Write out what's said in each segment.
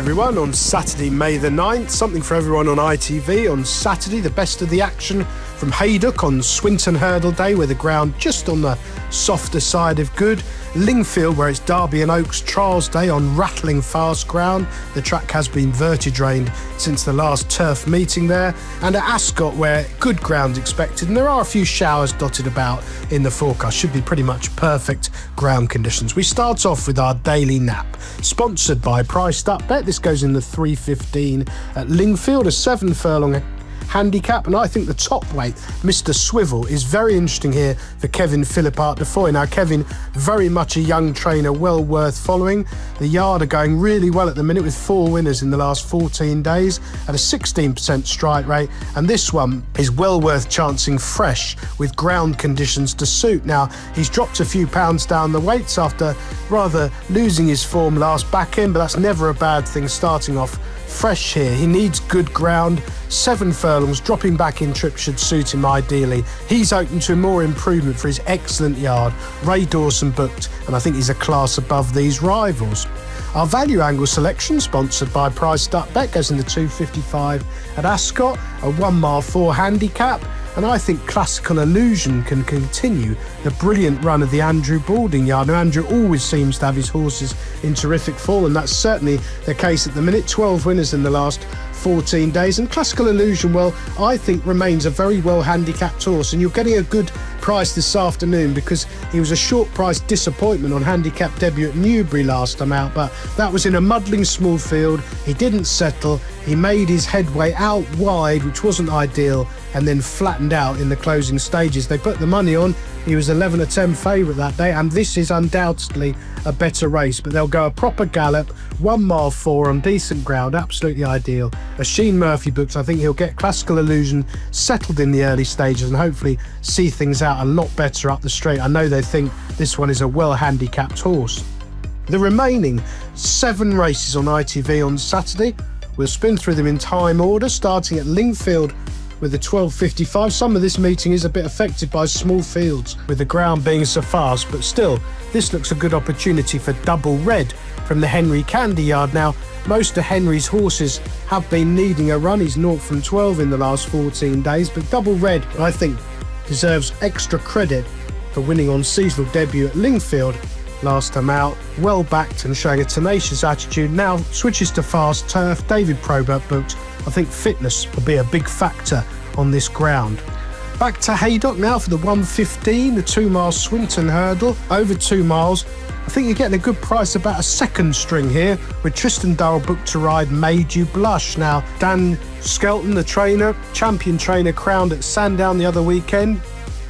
everyone on Saturday, May the 9th. Something for everyone on ITV on Saturday. The best of the action from Haydock on Swinton Hurdle Day, where the ground just on the softer side of good. Lingfield, where it's Derby and Oaks Trials Day on rattling fast ground. The track has been vertidrained since the last turf meeting there. And at Ascot, where good ground expected, and there are a few showers dotted about in the forecast. Should be pretty much perfect ground conditions. We start off with our daily nap, sponsored by Priced Up Bet. This goes in the 3:15 at Lingfield, a 7 furlong handicap, and I think the top weight, Mr. Swivel, is very interesting here for Kevin Philippart de Foy. Now, Kevin, very much a young trainer, well worth following. The yard are going really well at the minute with 4 winners in the last 14 days at a 16% strike rate, and this one is well worth chancing fresh with ground conditions to suit. Now, he's dropped a few pounds down the weights after rather losing his form last back end, but that's never a bad thing starting off fresh here. He needs good ground. 7 furlongs, dropping back in trip should suit him ideally. He's open to more improvement for his excellent yard. Ray Dawson booked, and I think he's a class above these rivals. Our value angle selection, sponsored by Priced Up Bet, goes in the 2:55 at Ascot, a 1 mile 4 handicap. And I think Classical Illusion can continue the brilliant run of the Andrew Balding yard. Now, Andrew always seems to have his horses in terrific form, and that's certainly the case at the minute. 12 winners in the last 14 days. And Classical Illusion, well, I think remains a very well handicapped horse, and you're getting a good price this afternoon because he was a short price disappointment on handicap debut at Newbury last time out, but that was in a muddling small field. He didn't settle. He made his headway out wide, which wasn't ideal, and then flattened out in the closing stages. They put the money on. He was 11-10 favourite that day, and this is undoubtedly a better race, but they'll go a proper gallop, 1 mile 4 on decent ground, absolutely ideal. As Sheen Murphy books, I think he'll get Classical Illusion settled in the early stages and hopefully see things out a lot better up the straight. I know they think this one is a well handicapped horse. The remaining 7 races on ITV on Saturday, we'll spin through them in time order, starting at Lingfield with the 12:55. Some of this meeting is a bit affected by small fields, with the ground being so fast, but still, this looks a good opportunity for Double Red from the Henry Candy yard. Now, most of Henry's horses have been needing a run. He's 0 from 12 in the last 14 days, but Double Red, I think, deserves extra credit for winning on seasonal debut at Lingfield last time out. Well backed and showing a tenacious attitude. Now switches to fast turf. David Probert booked. I think fitness will be a big factor on this ground. Back to Haydock now for the 1:15, the 2 mile Swinton hurdle, over 2 miles. I think you're getting a good price, about a second string here, with Tristan Durrell booked to ride Made You Blush. Now, Dan Skelton, the trainer, champion trainer, crowned at Sandown the other weekend.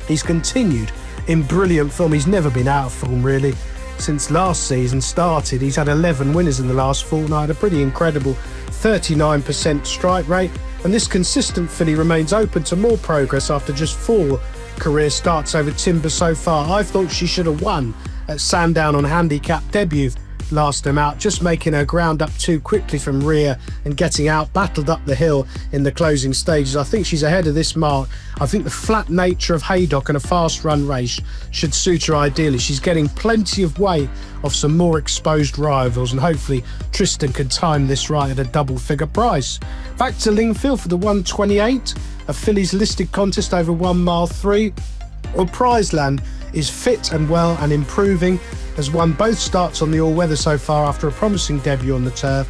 He's continued in brilliant form. He's never been out of form, really, since last season started. He's had 11 winners in the last fortnight, a pretty incredible 39% strike rate, and this consistent filly remains open to more progress after just 4 career starts over timber so far. I thought she should have won at Sandown on handicap debut last time out, just making her ground up too quickly from rear and getting out battled up the hill in the closing stages. I think she's ahead of this mark. I think the flat nature of Haydock and a fast run race should suit her ideally. She's getting plenty of weight off some more exposed rivals, and hopefully Tristan can time this right at a double figure price. Back to Lingfield for the 1:28, a fillies listed contest over 1 mile 3. Well, Prizeland is fit and well and improving, has won both starts on the all-weather so far after a promising debut on the turf.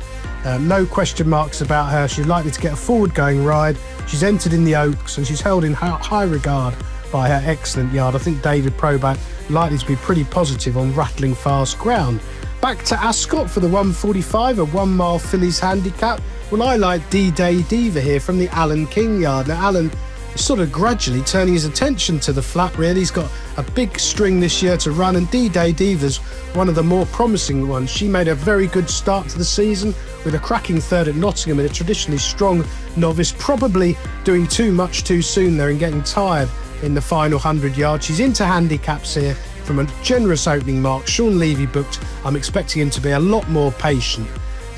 No question marks about her. She's likely to get a forward-going ride. She's entered in the Oaks and she's held in high regard by her excellent yard. I think David Probert likely to be pretty positive on rattling fast ground. Back to Ascot for the 1:45, a 1 mile fillies handicap. Well, I like D-Day Diva here from the Alan King yard. Now, Alan is sort of gradually turning his attention to the flat, really. He's got a big string this year to run, and D-Day Diva's one of the more promising ones. She made a very good start to the season with a cracking third at Nottingham in a traditionally strong novice, probably doing too much too soon there and getting tired in the final 100 yards. She's into handicaps here from a generous opening mark. Sean Levy booked. I'm expecting him to be a lot more patient.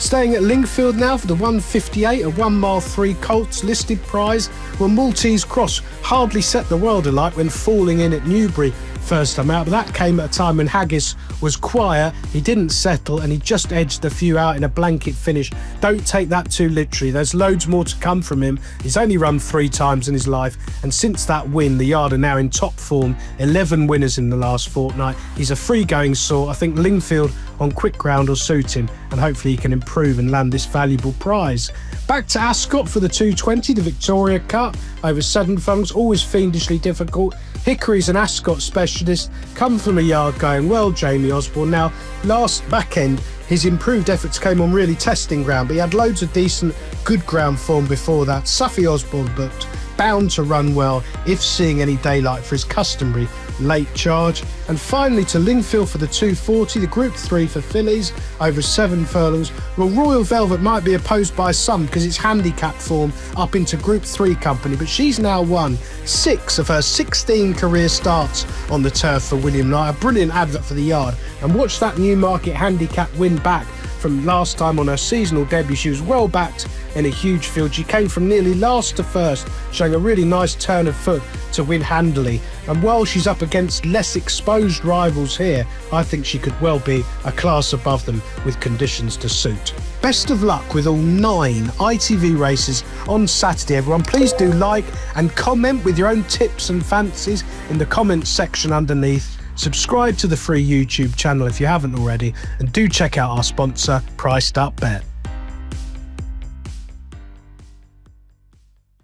Staying at Lingfield now for the 158, a 1 mile 3 colts listed prize. Well, Maltese Cross hardly set the world alight when falling in at Newbury first time out, but that came at a time when Haggis was quiet. He didn't settle and he just edged a few out in a blanket finish. Don't take that too literally. There's loads more to come from him. He's only run 3 times in his life, and since that win, the yard are now in top form. 11 winners in the last fortnight. He's a free-going sort. I think Lingfield on quick ground will suit him, and hopefully he can improve and land this valuable prize. Back to Ascot for the 220, the Victoria Cup, over 7 furlongs, always fiendishly difficult. Hickory's an Ascot specialist, come from a yard going well, Jamie Osborne. Now, last back end, his improved efforts came on really testing ground, but he had loads of decent, good ground form before that. Suffy Osborne booked, bound to run well if seeing any daylight for his customary late charge. And finally to Lingfield for the 240, the Group 3 for fillies, over 7 furlongs. Well, Royal Velvet might be opposed by some because it's handicap form up into Group 3 company, but she's now won 6 of her 16 career starts on the turf for William Knight. A brilliant advert for the yard. And watch that Newmarket handicap win back from last time on her seasonal debut. She was well backed in a huge field. She came from nearly last to first, showing a really nice turn of foot to win handily. And while she's up against less exposed rivals here, I think she could well be a class above them with conditions to suit. Best of luck with all 9 ITV races on Saturday, everyone. Please do like and comment with your own tips and fancies in the comments section underneath. Subscribe to the free YouTube channel if you haven't already, and do check out our sponsor, Priced Up Bet.